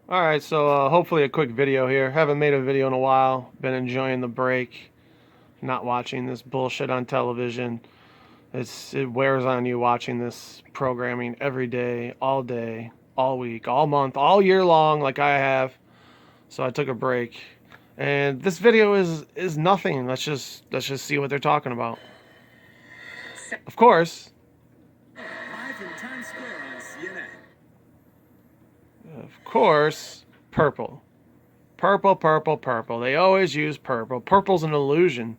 Alright, so hopefully a quick video here. Haven't made a video in a while. Been enjoying the break. Not watching this bullshit on television. It wears on you watching this programming every day, all week, all month, all year long like I have. So I took a break. And this video is nothing. Let's just see what they're talking about. Of course. Of course, purple. Purple, purple, purple. They always use purple. Purple's an illusion.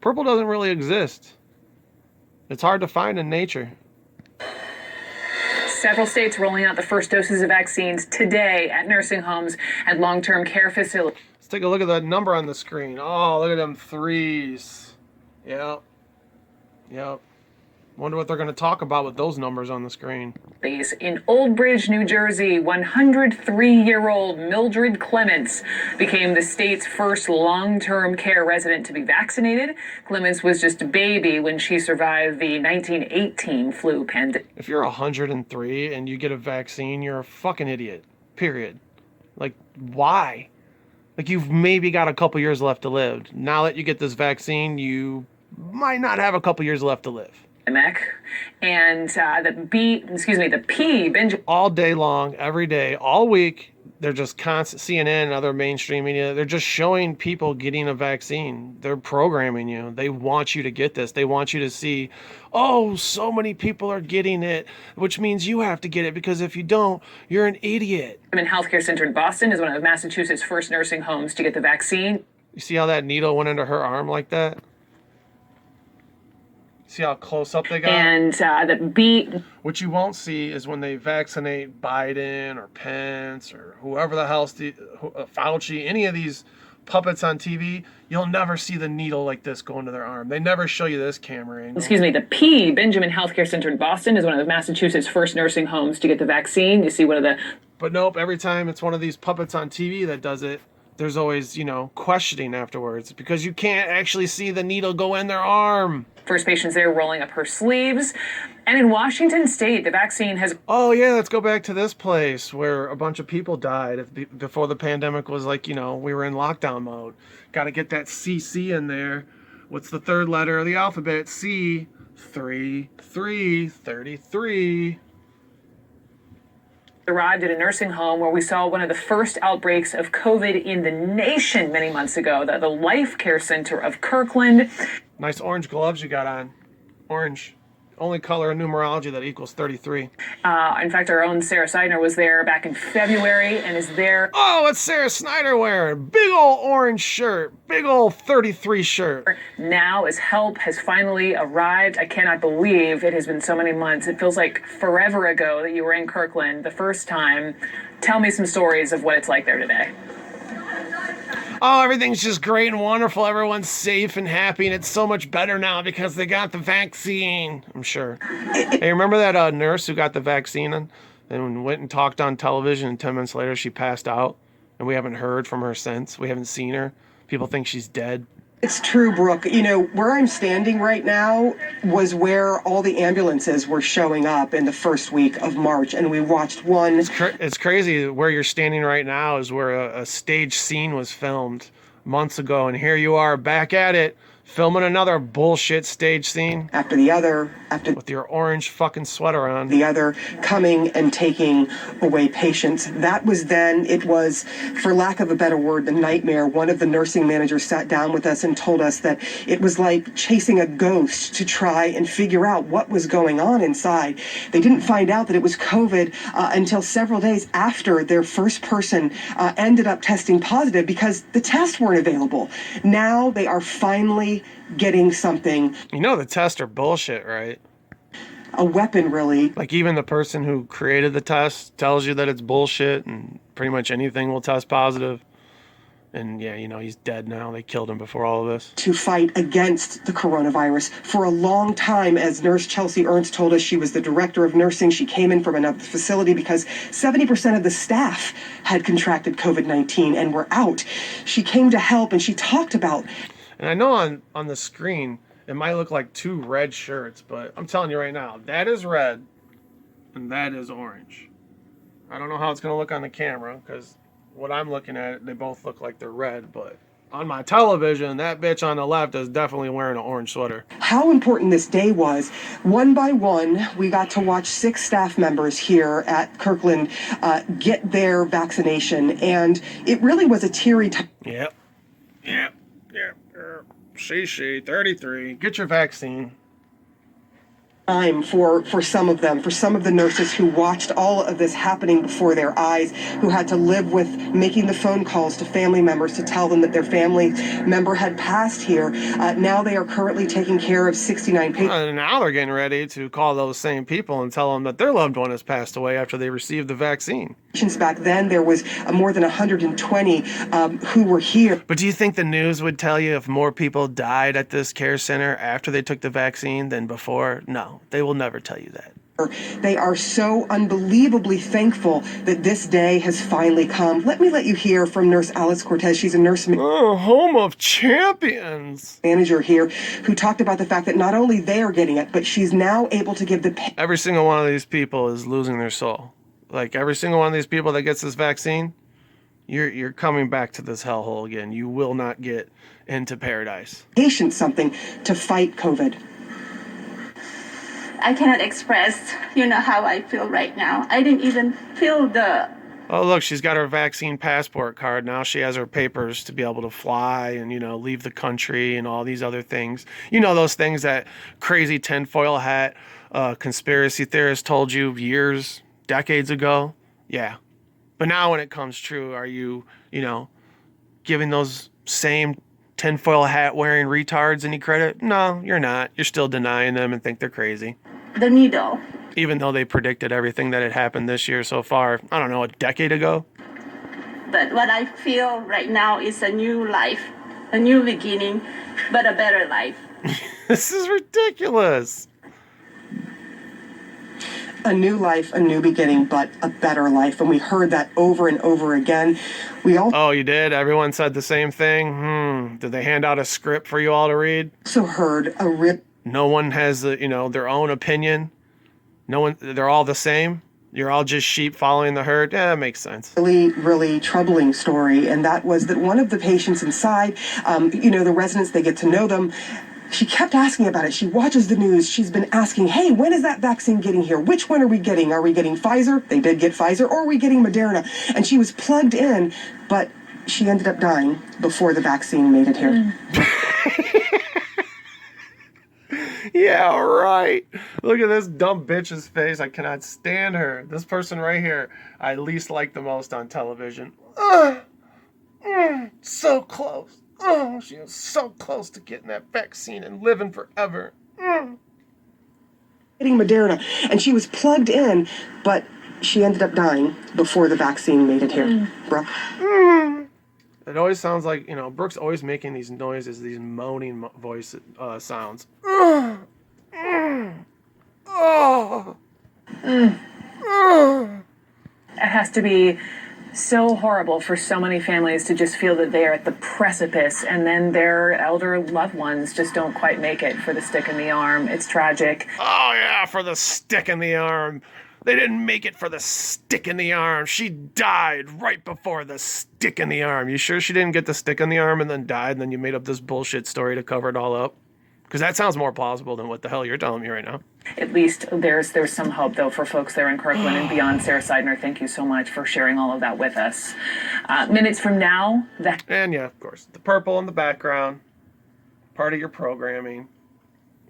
Purple doesn't really exist. It's hard to find in nature. Several states rolling out the first doses of vaccines today at nursing homes and long-term care facilities. Let's take a look at that number on the screen. Oh, look at them threes. Yep. Yep. Wonder what they're going to talk about with those numbers on the screen. In Old Bridge, New Jersey, 103-year-old Mildred Clements became the state's first long-term care resident to be vaccinated. Clements was just a baby when she survived the 1918 flu pandemic. If you're 103 and you get a vaccine, you're a fucking idiot. Period. Like, why? Like, you've maybe got a couple years left to live. Now that you get this vaccine, you might not have a couple years left to live. And the P, Benjamin. All day long, every day, all week, they're just constant. CNN and other mainstream media, they're just showing people getting a vaccine. They're programming you. They want you to get this. They want you to see, oh, so many people are getting it, which means you have to get it, because if you don't, you're an idiot. Healthcare Center in Boston is one of Massachusetts' first nursing homes to get the vaccine. You see how that needle went into her arm like that? See how close up they got? And the B. What you won't see is when they vaccinate Biden or Pence or whoever the hell, Fauci, any of these puppets on TV, you'll never see the needle like this go into their arm. They never show you this camera angle. The P, Benjamin Healthcare Center in Boston is one of Massachusetts' first nursing homes to get the vaccine. You see one of the... But nope, every time it's one of these puppets on TV that does it, there's always, questioning afterwards, because you can't actually see the needle go in their arm. First patients there rolling up her sleeves. And in Washington State, the vaccine has... Oh, yeah, let's go back to this place where a bunch of people died before the pandemic was like, we were in lockdown mode. Got to get that CC in there. What's the third letter of the alphabet? C. 33. Arrived at a nursing home where we saw one of the first outbreaks of COVID in the nation many months ago, the Life Care Center of Kirkland. Nice orange gloves you got on. Orange. Only color in numerology that equals 33. In fact, our own Sarah Seidner was there back in February and is there. Oh, what's Sarah Snyder wearing? Big old orange shirt. Big old 33 shirt. Now, as help has finally arrived, I cannot believe it has been so many months. It feels like forever ago that you were in Kirkland the first time. Tell me some stories of what it's like there today. Oh, everything's just great and wonderful. Everyone's safe and happy, and it's so much better now because they got the vaccine, I'm sure. Hey, remember that nurse who got the vaccine and went and talked on television, and 10 minutes later she passed out, and we haven't heard from her since? We haven't seen her. People think she's dead. It's true, Brooke. Where I'm standing right now was where all the ambulances were showing up in the first week of March, and we watched one. It's crazy. Where you're standing right now is where a stage scene was filmed months ago, and here you are back at it, filming another bullshit stage scene. After the other, with your orange fucking sweater on. The other, coming and taking away patients. That was then, it was, for lack of a better word, the nightmare. One of the nursing managers sat down with us and told us that it was like chasing a ghost to try and figure out what was going on inside. They didn't find out that it was COVID until several days after their first person ended up testing positive because the tests weren't available. Now they are finally getting something. The tests are bullshit, right? A weapon, really. Like, even the person who created the test tells you that it's bullshit, and pretty much anything will test positive. And yeah, he's dead now. They killed him before all of this. To fight against the coronavirus. For a long time, as Nurse Chelsea Ernst told us, she was the director of nursing. She came in from another facility because 70% of the staff had contracted COVID-19 and were out. She came to help, and she talked about... And I know on the screen, it might look like two red shirts, but I'm telling you right now, that is red and that is orange. I don't know how it's going to look on the camera because what I'm looking at, they both look like they're red, but on my television, that bitch on the left is definitely wearing an orange sweater. How important this day was. One by one, we got to watch 6 staff members here at Kirkland get their vaccination, and it really was a teary time. Yep. She, 33. Get your vaccine. For some of them, for some of the nurses who watched all of this happening before their eyes, who had to live with making the phone calls to family members to tell them that their family member had passed here. Now they are currently taking care of 69 patients. And now they're getting ready to call those same people and tell them that their loved one has passed away after they received the vaccine. Back then, there was more than 120 who were here. But do you think the news would tell you if more people died at this care center after they took the vaccine than before? No, they will never tell you that. They are so unbelievably thankful that this day has finally come. Let you hear from Nurse Alex Cortez. She's a nurse home of champions manager here, who talked about the fact that not only they are getting it, but she's now able to give the... Every single one of these people is losing their soul. Like every single one of these people that gets this vaccine, you're coming back to this hellhole again. You will not get into paradise. Patients something to fight COVID. I cannot express, how I feel right now. I didn't even feel the... Oh, look, she's got her vaccine passport card. Now she has her papers to be able to fly and, leave the country and all these other things. Those things that crazy tinfoil hat conspiracy theorists told you years, decades ago? Yeah. But now when it comes true, are you, giving those same tinfoil hat wearing retards any credit? No, you're not. You're still denying them and think they're crazy. The needle. Even though they predicted everything that had happened this year so far, I don't know, a decade ago. But what I feel right now is a new life, a new beginning, but a better life. This is ridiculous. A new life, a new beginning, but a better life. And we heard that over and over again. Oh, you did? Everyone said the same thing? Did they hand out a script for you all to read? Also heard a rip. No one has, their own opinion. No one, they're all the same. You're all just sheep following the herd. Yeah, that makes sense. Really, really troubling story. And that was that one of the patients inside, the residents, they get to know them. She kept asking about it. She watches the news. She's been asking, hey, when is that vaccine getting here? Which one are we getting? Are we getting Pfizer? They did get Pfizer. Or are we getting Moderna? And she was plugged in, but she ended up dying before the vaccine made it here. Yeah, right. Look at this dumb bitch's face. I cannot stand her. This person right here, I least like the most on television. So close. Oh, she was so close to getting that vaccine and living forever. Getting Moderna, and she was plugged in, but she ended up dying before the vaccine made it here. It always sounds like, Brooke's always making these noises, these moaning voice sounds. It has to be so horrible for so many families to just feel that they are at the precipice and then their elder loved ones just don't quite make it for the stick in the arm. It's tragic. Oh, yeah, for the stick in the arm. They didn't make it for the stick in the arm. She died right before the stick in the arm. You sure she didn't get the stick in the arm and then died and then you made up this bullshit story to cover it all up? Because that sounds more plausible than what the hell you're telling me right now. At least there's some hope, though, for folks there in Kirkland and beyond. Sarah Seidner, thank you so much for sharing all of that with us. Minutes from now, And yeah, of course, the purple in the background, part of your programming.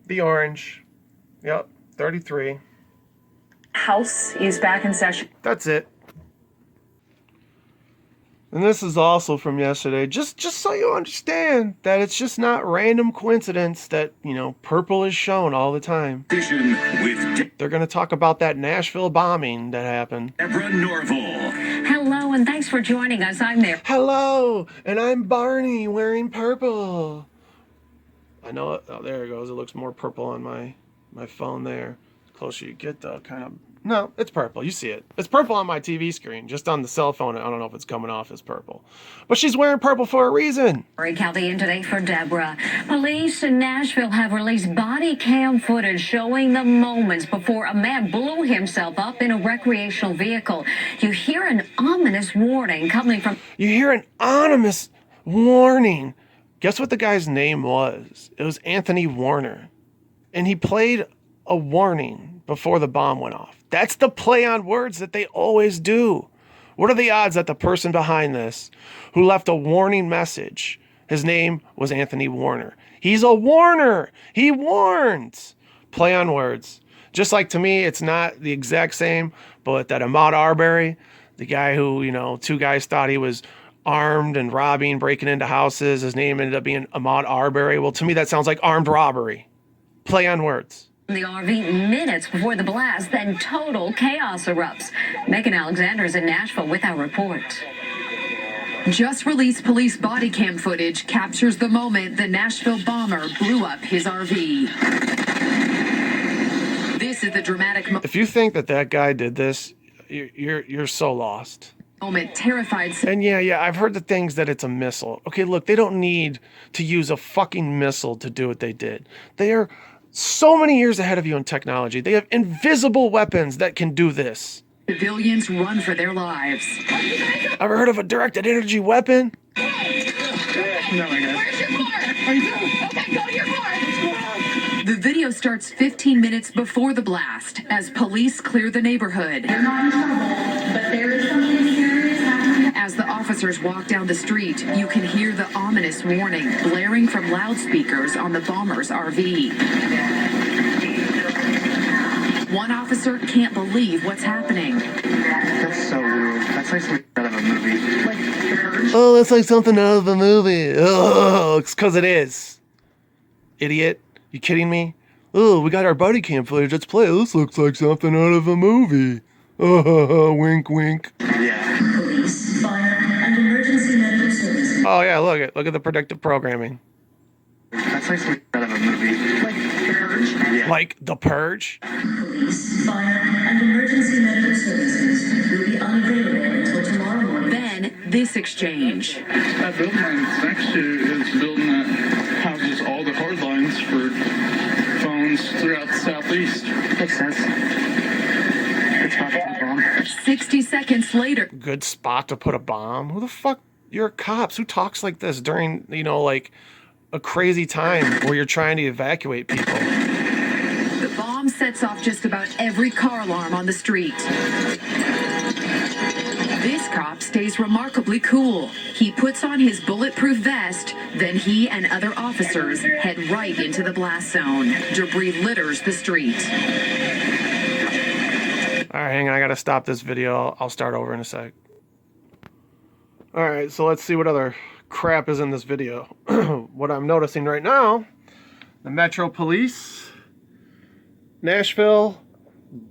The orange, yep, 33. House is back in session. That's it. And this is also from yesterday, just so you understand that it's just not random coincidence that, purple is shown all the time. They're going to talk about that Nashville bombing that happened. Deborah Norval. Hello, and thanks for joining us. I'm there. Hello, and I'm Barney wearing purple. I know it. Oh, there it goes. It looks more purple on my phone there. The closer you get, though, it kind of No, it's purple. You see it. It's purple on my TV screen. Just on the cell phone, I don't know if it's coming off as purple. But she's wearing purple for a reason. County in today for Deborah. Police in Nashville have released body cam footage showing the moments before a man blew himself up in a recreational vehicle. You hear an ominous warning coming from... You hear an ominous warning. Guess what the guy's name was? It was Anthony Warner. And he played a warning before the bomb went off. That's the play on words that they always do. What are the odds that the person behind this who left a warning message, his name was Anthony Warner? He's a warner. He warns. Play on words. Just like, to me, it's not the exact same, but that Ahmaud Arbery, the guy who, you know, two guys thought he was armed and robbing, breaking into houses, his name ended up being Ahmaud Arbery. Well, to me, that sounds like armed robbery. Play on words. The RV minutes before the blast, then total chaos erupts. Megan Alexander's in Nashville with our report. Just released police body cam footage captures the moment the Nashville bomber blew up his RV. This is the dramatic If you think that that guy did this, you're so lost. moment. Terrified. And yeah, I've heard the things that it's a missile. Okay, look, they don't need to use a fucking missile to do what they did. They are so many years ahead of you in technology. They have invisible weapons that can do this. Civilians run for their lives. Ever heard of a directed energy weapon? No, I guess. Where's your car? Okay, go to your car. The video starts 15 minutes before the blast as police clear the neighborhood. You're not in trouble, but there is something serious happening. As the officers walk down the street, you can hear the ominous warning blaring from loudspeakers on the bomber's RV. One officer can't believe what's happening. That's so weird. That's like something out of a movie. Oh, that's like something out of a movie. Oh, it's because it is. Idiot. You kidding me? Oh, we got our body cam footage. Let's play. This looks like something out of a movie. Oh, wink, wink. Yeah. Police, fire, and emergency medical services. Oh, yeah, look at the predictive programming. That's like something out of a movie. Like The Purge. Yeah. Like The Purge? Police, fire, and emergency medical services will be unavailable until tomorrow morning. Then, this exchange. That building that's next to is a building that houses all the hard lines for phones throughout the southeast. Makes sense. It's about to be bomb. 60 seconds later, Good spot to put a bomb. Who the fuck? You're cops. Who talks like this during, like a crazy time where you're trying to evacuate people? the bomb sets off just about every car alarm on the street. This cop stays remarkably cool. He puts on his bulletproof vest, then he and other officers head right into the blast zone. Debris litters the street. All right, hang on. I got to stop this video. I'll start over in a sec. All right, so let's see what other crap is in this video. What I'm noticing right now, the Metro Police, Nashville,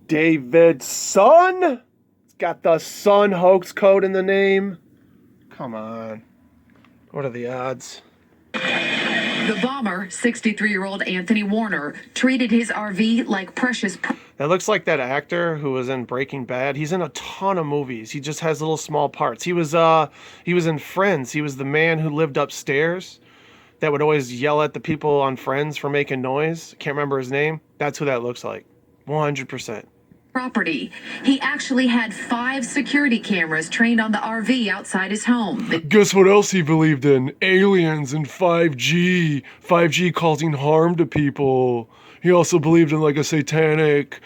Davidson. It's got the Sun hoax code in the name. Come on. What are the odds? The bomber, 63-year-old Anthony Warner, treated his RV like precious. That looks like that actor who was in Breaking Bad. He's in a ton of movies. He just has little small parts. He was in Friends. He was the man who lived upstairs that would always yell at the people on Friends for making noise. Can't remember his name. That's who that looks like. 100%. Property. He actually had 5 security cameras trained on the RV outside his home. Guess what else he believed in? Aliens and 5G. 5G causing harm to people. He also believed in like a satanic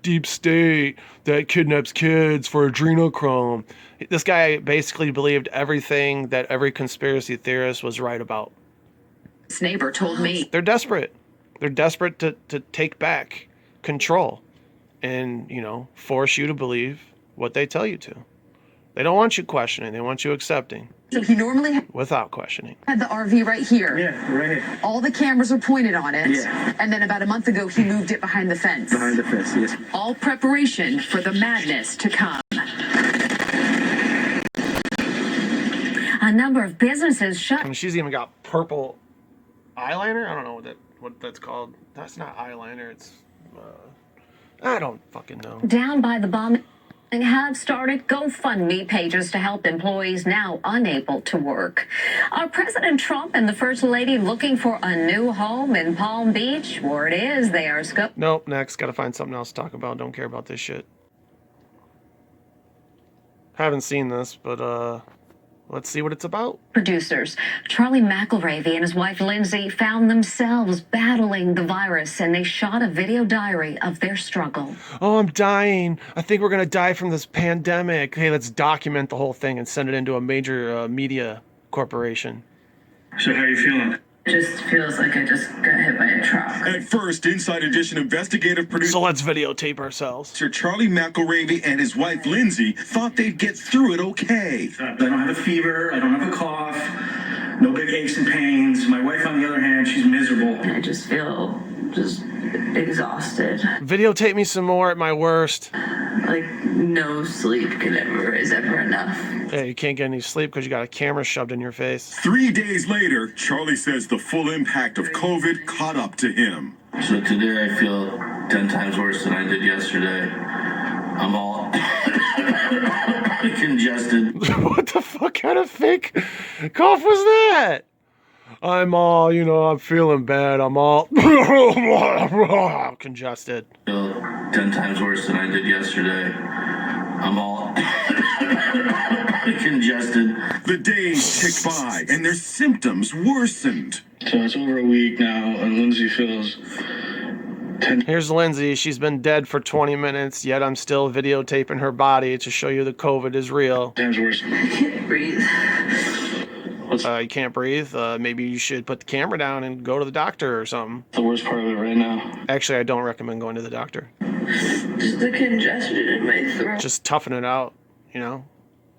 deep state that kidnaps kids for adrenochrome. This guy basically believed everything that every conspiracy theorist was right about. This neighbor told me. They're desperate. They're desperate to take back control and, force you to believe what they tell you to. They don't want you questioning. They want you accepting So he normally without questioning. had the RV right here. Yeah, right here. All the cameras were pointed on it. Yeah. And then about a month ago, he moved it behind the fence. Behind the fence, yes. All preparation for the madness to come. A number of businesses shut. I mean, she's even got purple eyeliner. I don't know what that's called. That's not eyeliner. It's I don't fucking know. Down by the bombing have started GoFundMe pages to help employees now unable to work. Are President Trump and the First Lady looking for a new home in Palm Beach? Word is they are Nope, next. Gotta find something else to talk about. Don't care about this shit. Haven't seen this, but let's see what it's about. Producers Charlie McElravy and his wife Lindsay found themselves battling the virus, and they shot a video diary of their struggle. Oh, I'm dying. I think we're gonna die from this pandemic. Hey, let's document the whole thing and send it into a major media corporation. So how are you feeling? It just feels like I just got hit by a truck. At first, Inside Edition investigative producer So let's videotape ourselves. Charlie McElravy and his wife Lindsay thought they'd get through it okay. I don't have a fever. I don't have a cough. No big aches and pains. My wife, on the other hand, she's miserable. I just feel just exhausted. Videotape me some more at my worst. Like no sleep is ever enough. Hey, you can't get any sleep because you got a camera shoved in your face. 3 days later, Charlie says the full impact of COVID caught up to him. So today I feel 10 times worse than I did yesterday. I'm all congested. What the fuck kind of fake cough was that? I'm all, I'm feeling bad. I'm all congested. I feel 10 times worse than I did yesterday. I'm all congested. The days ticked by and their symptoms worsened. So it's over a week now, and Lindsay feels 10. Here's Lindsay. She's been dead for 20 minutes, yet I'm still videotaping her body to show you the COVID is real. Times worse. I can't breathe. You can't breathe. Maybe you should put the camera down and go to the doctor or something. The worst part of it right now. Actually, I don't recommend going to the doctor. Just the congestion in my throat. Just toughen it out,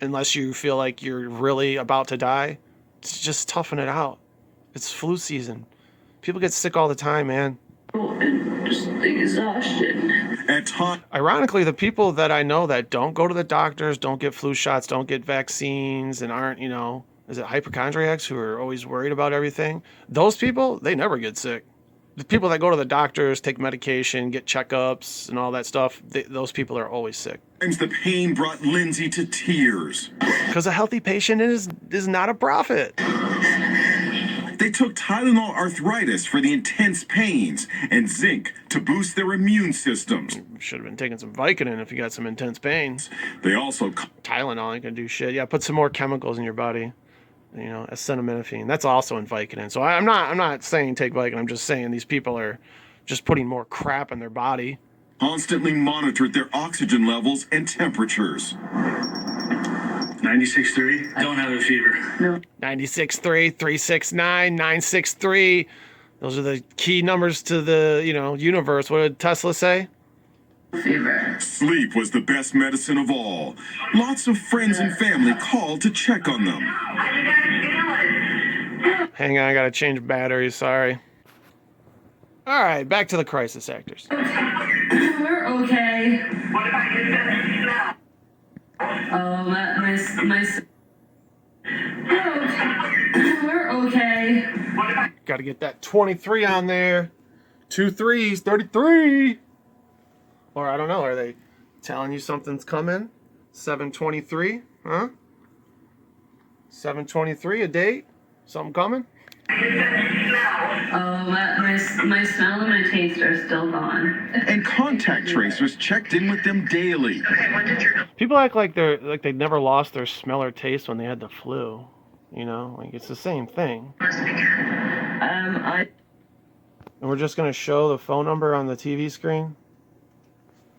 Unless you feel like you're really about to die, just toughen it out. It's flu season. People get sick all the time, man. And just the exhaustion. At times, ironically, the people that I know that don't go to the doctors, don't get flu shots, don't get vaccines, and aren't, is it hypochondriacs who are always worried about everything? Those people, they never get sick. The people that go to the doctors, take medication, get checkups, and all that stuff, those people are always sick. the pain brought Lindsay to tears. Because a healthy patient is not a prophet. They took Tylenol arthritis for the intense pains and zinc to boost their immune systems. Should have been taking some Vicodin if you got some intense pains. They also... Tylenol ain't gonna do shit. Yeah, put some more chemicals in your body. Acetaminophen. That's also in Vicodin. So I'm not saying take Vicodin. I'm just saying these people are just putting more crap in their body. Constantly monitored their oxygen levels and temperatures. 96.3. Don't have a fever. No. 96.3, 369, 963. Those are the key numbers to the, universe. What did Tesla say? Fever. Sleep was the best medicine of all. Lots of friends and family called to check on them. Hang on, I gotta change batteries, sorry. Alright, back to the crisis actors. We're okay. What about your smell? Oh, my we're okay. Gotta get that 23 on there. 2 3s, 33. Or I don't know, are they telling you something's coming? 723, huh? 723, a date? Something coming? Oh, my smell and my taste are still gone. And contact tracers checked in with them daily. People act like they never lost their smell or taste when they had the flu. It's the same thing. And we're just gonna show the phone number on the TV screen.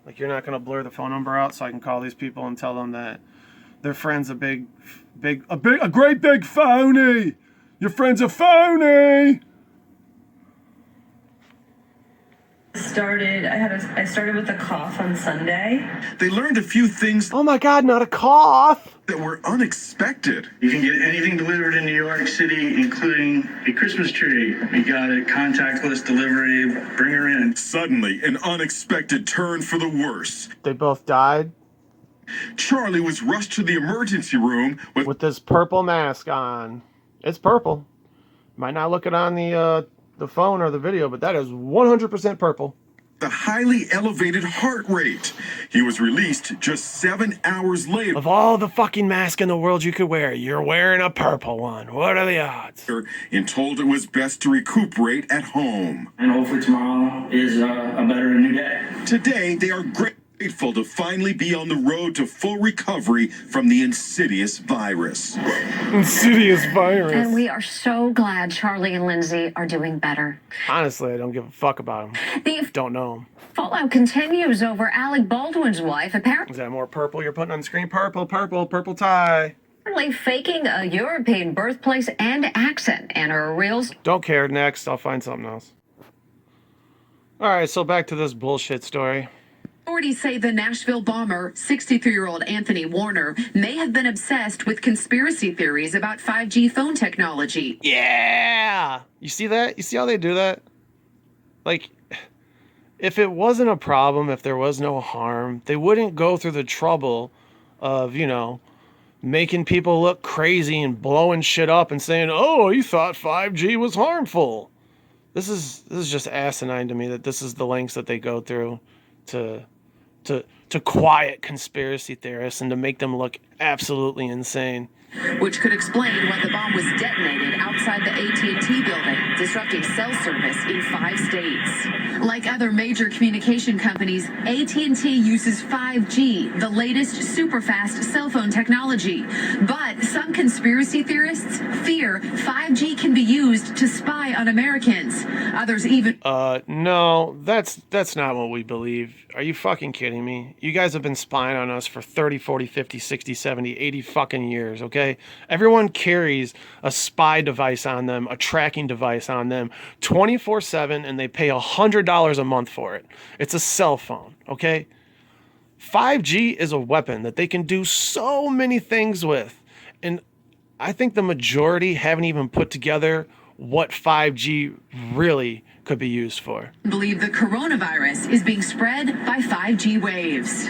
Like, you're not gonna blur the phone number out so I can call these people and tell them that their friend's a great big phony. Your friend's a phony. I started with a cough on Sunday. They learned a few things. Oh my God, not a cough. That were unexpected. You can get anything delivered in New York City, including a Christmas tree. We got a contactless delivery. Bring her in. Suddenly, an unexpected turn for the worse. They both died. Charlie was rushed to the emergency room with this purple mask on. It's purple. Might not look it on the phone or the video, but that is 100% purple. the highly elevated heart rate. He was released just 7 hours later. Of all the fucking masks in the world you could wear, you're wearing a purple one. What are the odds? And told it was best to recuperate at home. And hopefully tomorrow is a better new day. Today, they are grateful to finally be on the road to full recovery from the insidious virus. Insidious virus. And we are so glad Charlie and Lindsay are doing better. Honestly, I don't give a fuck about him. Don't know him. Fallout continues over Alec Baldwin's wife, apparently Is that more purple you're putting on the screen? Purple, purple, purple tie. faking a European birthplace and accent, and her real... Don't care. Next, I'll find something else. All right, so back to this bullshit story. Authorities say the Nashville bomber, 63-year-old Anthony Warner, may have been obsessed with conspiracy theories about 5G phone technology. Yeah! You see that? You see how they do that? Like, if it wasn't a problem, if there was no harm, they wouldn't go through the trouble of, you know, making people look crazy and blowing shit up and saying, oh, you thought 5G was harmful. This is just asinine to me that this is the lengths that they go through to quiet conspiracy theorists and to make them look absolutely insane. Which could explain why the bomb was detonated outside the AT&T building, disrupting cell service in 5 states. Like other major communication companies, AT&T uses 5G, the latest super-fast cell phone technology. But some conspiracy theorists fear 5G can be used to spy on Americans. Others even... No, that's not what we believe. Are you fucking kidding me? You guys have been spying on us for 30, 40, 50, 60, 70, 80 fucking years, okay? Everyone carries a spy device on them, a tracking device on them 24/7, and they pay $100 a month for it. It's a cell phone, okay? 5G is a weapon that they can do so many things with. And I think the majority haven't even put together what 5G really could be used for. believe the coronavirus is being spread by 5G waves.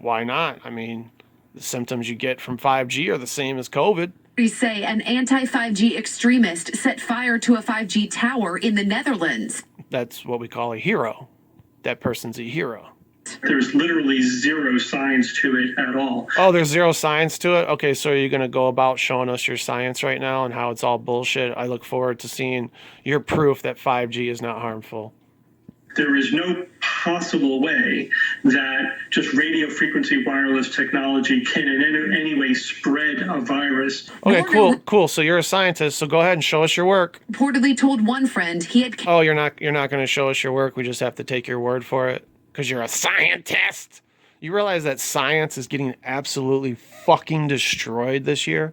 Why not? I mean, the symptoms you get from 5G are the same as COVID. Authorities say an anti-5G extremist set fire to a 5G tower in the Netherlands. That's what we call a hero. That person's a hero. There's literally zero science to it at all. Oh, there's zero science to it? Okay, so are you going to go about showing us your science right now and how it's all bullshit? I look forward to seeing your proof that 5G is not harmful. There is no possible way that just radio frequency wireless technology can in any way spread a virus. Okay, cool. So you're a scientist, so go ahead and show us your work. Reportedly told one friend he had... Oh, you're not going to show us your work. We just have to take your word for it because you're a scientist. You realize that science is getting absolutely fucking destroyed this year?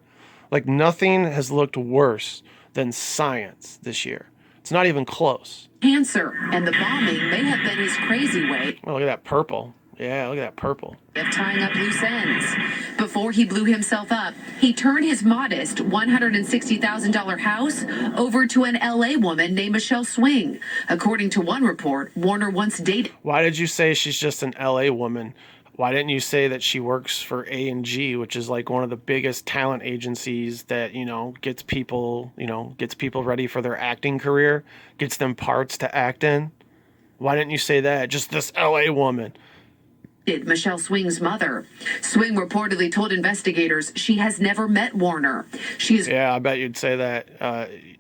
Like, nothing has looked worse than science this year. It's not even close. Cancer, and the bombing may have been his crazy way Oh, look at that purple. Yeah, look at that purple. of tying up loose ends. Before he blew himself up, he turned his modest $160,000 house over to an LA woman named Michelle Swing. According to one report, Warner once dated... Why did you say she's just an LA woman? Why didn't you say that she works for A&G, which is like one of the biggest talent agencies that, you know, gets people ready for their acting career, gets them parts to act in? Why didn't you say that? Just this LA woman. Michelle Swing's mother. Swing reportedly told investigators she has never met Warner. Yeah, I bet you'd say that.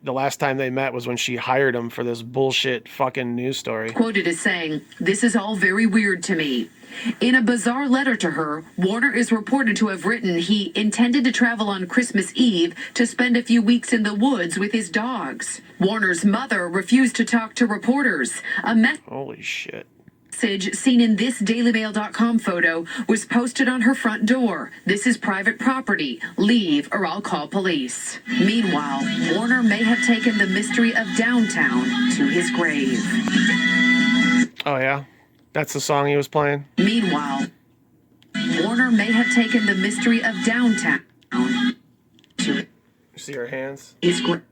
The last time they met was when she hired him for this bullshit fucking news story. Quoted as saying, "This is all very weird to me." In a bizarre letter to her, Warner is reported to have written he intended to travel on Christmas Eve to spend a few weeks in the woods with his dogs. Warner's mother refused to talk to reporters. Holy shit. Message seen in this dailymail.com photo was posted on her front door. "This is private property. Leave or I'll call police." Meanwhile, Warner may have taken the mystery of downtown to his grave. Oh, yeah? That's the song he was playing? Meanwhile, Warner may have taken the mystery of downtown to See her hands? his grave.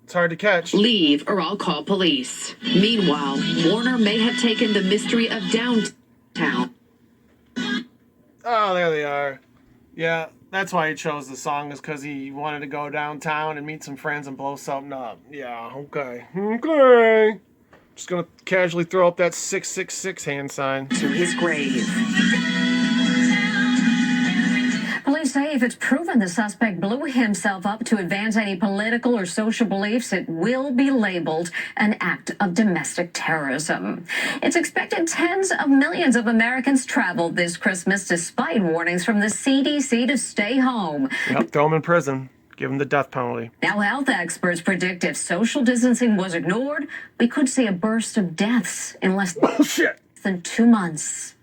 It's hard to catch. Leave or I'll call police. Meanwhile, Warner may have taken the mystery of downtown. Oh, there they are. Yeah, that's why he chose the song, is because he wanted to go downtown and meet some friends and blow something up. Yeah, okay. Okay. Just gonna casually throw up that 666 hand sign. To his grave. Police say if it's proven the suspect blew himself up to advance any political or social beliefs, it will be labeled an act of domestic terrorism. It's expected tens of millions of Americans traveled this Christmas despite warnings from the CDC to stay home. Yep, throw him in prison. Give him the death penalty. Now, health experts predict if social distancing was ignored, we could see a burst of deaths in less than 2 months.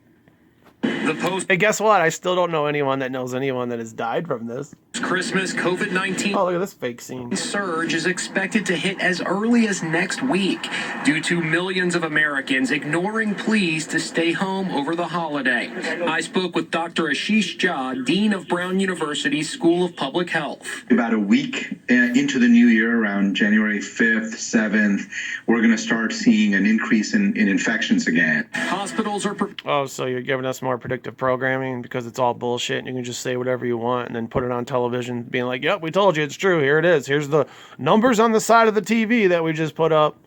Hey, guess what? I still don't know anyone that knows anyone that has died from this. Christmas COVID-19 Oh, look at this fake scene. surge is expected to hit as early as next week due to millions of Americans ignoring pleas to stay home over the holiday. I spoke with Dr. Ashish Jha, Dean of Brown University's School of Public Health. About a week into the new year, around January 5th, 7th, we're going to start seeing an increase in infections again. Hospitals are... Oh, so you're giving us more predictive programming because it's all bullshit and you can just say whatever you want and then put it on television being like, yep, we told you it's true. Here it is. Here's the numbers on the side of the TV that we just put up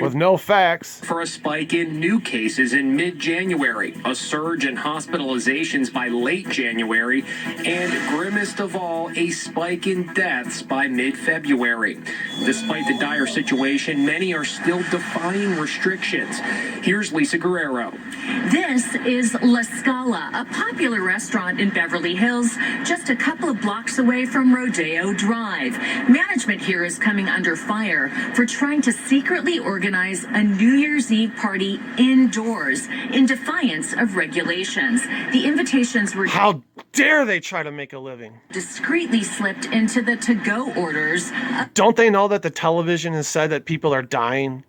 with no facts. For a spike in new cases in mid-January, a surge in hospitalizations by late January, and grimmest of all, a spike in deaths by mid-February. Despite the dire situation, many are still defying restrictions. Here's Lisa Guerrero. This is La Scala, a popular restaurant in Beverly Hills, just a couple of blocks away from Rodeo Drive. Management here is coming under fire for trying to secretly organize a New Year's Eve party indoors in defiance of regulations. The invitations were... How dare they try to make a living? ...discreetly slipped into the to-go orders. Don't they know that the television has said that people are dying?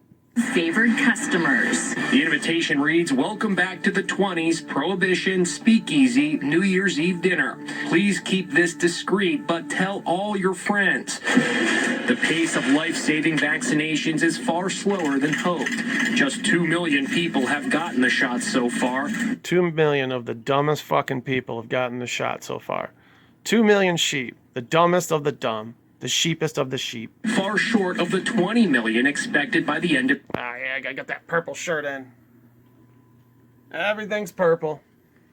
Favored customers. The invitation reads, welcome back to the 20s, Prohibition, Speakeasy, New Year's Eve dinner. Please keep this discreet, but tell all your friends. The pace of life-saving vaccinations is far slower than hoped. Just 2 million people have gotten the shot so far. 2 million of the dumbest fucking people have gotten the shot so far. 2 million sheep, the dumbest of the dumb. The sheepest of the sheep. Far short of the 20 million expected by the end of... Yeah, I got that purple shirt in. Everything's purple.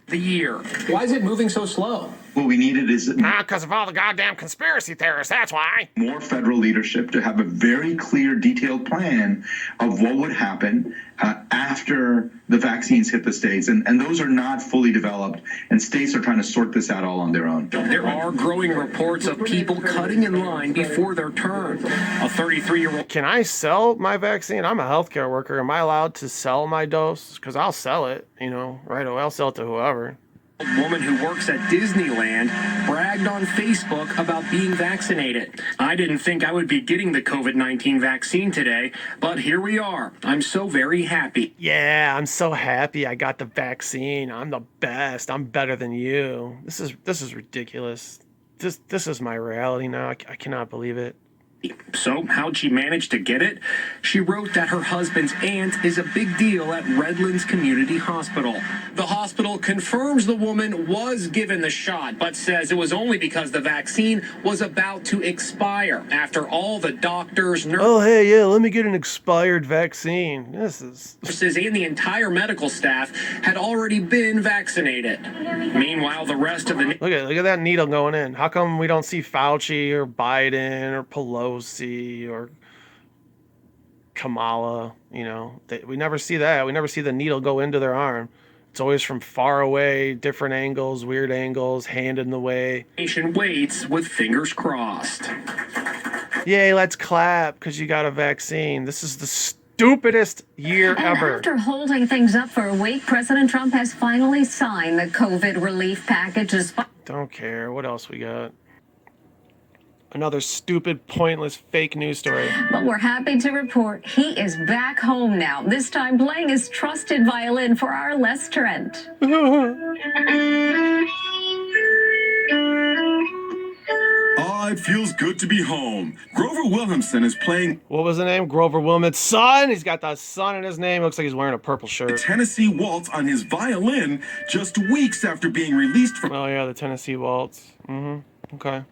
The year. Why is it moving so slow? What we needed is... because of all the goddamn conspiracy theorists, that's why. More federal leadership to have a very clear, detailed plan of what would happen after the vaccines hit the states. And those are not fully developed, and states are trying to sort this out all on their own. There are growing reports of people cutting in line before their turn. A 33-year-old... Can I sell my vaccine? I'm a healthcare worker. Am I allowed to sell my dose? Because I'll sell it, right away. I'll sell it to whoever. A woman who works at Disneyland bragged on Facebook about being vaccinated. I didn't think I would be getting the COVID-19 vaccine today, but here we are. I'm so very happy. Yeah, I'm so happy I got the vaccine. I'm the best. I'm better than you. This is ridiculous. This is my reality now. I cannot believe it. So, how'd she manage to get it? She wrote that her husband's aunt is a big deal at Redlands Community Hospital. The hospital confirms the woman was given the shot, but says it was only because the vaccine was about to expire after all the doctors, Oh, hey, yeah, let me get an expired vaccine. Nurses and the entire medical staff had already been vaccinated. Meanwhile, the rest of the... Look at that needle going in. How come we don't see Fauci or Biden or Pelosi or Kamala? We never see that. We never see the needle go into their arm. It's always from far away, different angles, weird angles, hand in the way. Nation waits with fingers crossed. Yay, let's clap because you got a vaccine. This is the stupidest year ever. After holding things up for a week, President Trump has finally signed the COVID relief package. Don't care. What else we got? Another stupid, pointless, fake news story. But we're happy to report he is back home now, this time playing his trusted violin for our Les Trent. It feels good to be home. Grover Williamson is playing... What was the name? Grover Williamson's son? He's got the son in his name. Looks like he's wearing a purple shirt. The Tennessee Waltz on his violin just weeks after being released from... Oh, yeah, the Tennessee Waltz. Okay.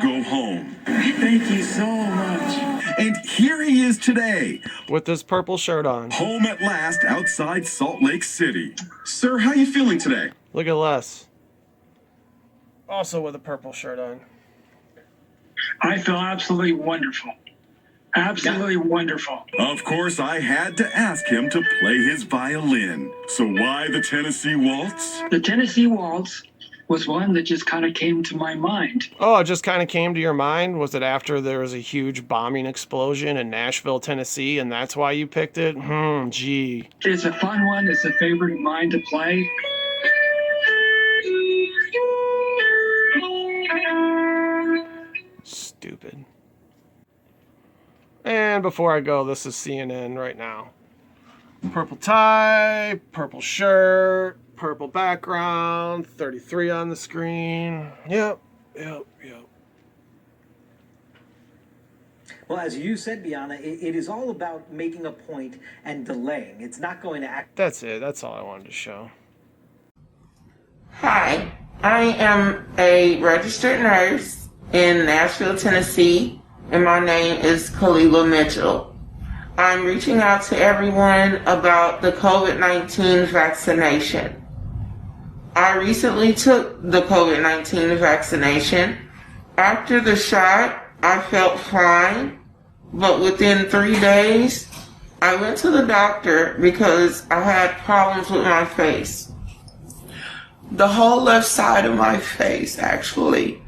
Go home. Thank you so much. And here he is today, with this purple shirt on. home at last outside Salt Lake City. Sir, how you feeling today? Look at Les. Also with a purple shirt on. I feel absolutely wonderful. Absolutely wonderful. Of course, I had to ask him to play his violin. So why the Tennessee Waltz? The Tennessee Waltz was one that just kind of came to my mind. Oh, it just kind of came to your mind? Was it after there was a huge bombing explosion in Nashville, Tennessee, and that's why you picked it? Gee. It's a fun one. It's a favorite of mine to play. Stupid. And before I go, this is CNN right now. Purple tie, purple shirt, purple background, 33 on the screen. Yep. Well, as you said, Biana, it is all about making a point and delaying. It's not going to act. That's it. That's all I wanted to show. Hi, I am a registered nurse in Nashville, Tennessee, and my name is Kalila Mitchell. I'm reaching out to everyone about the COVID-19 vaccination. I recently took the COVID-19 vaccination. After the shot, I felt fine, but within 3 days, I went to the doctor because I had problems with my face. The whole left side of my face, actually.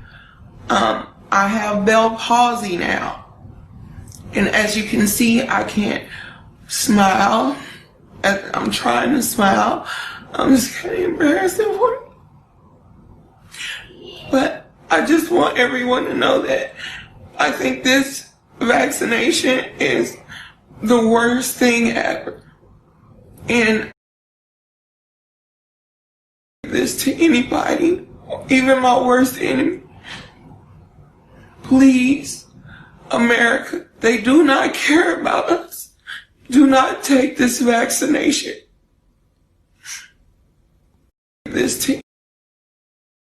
I have Bell palsy now. And as you can see, I can't smile. I'm trying to smile. I'm just kind of embarrassed for it. But I just want everyone to know that I think this vaccination is the worst thing ever. And this to anybody, even my worst enemy. Please, America, they do not care about us. Do not take this vaccination. This to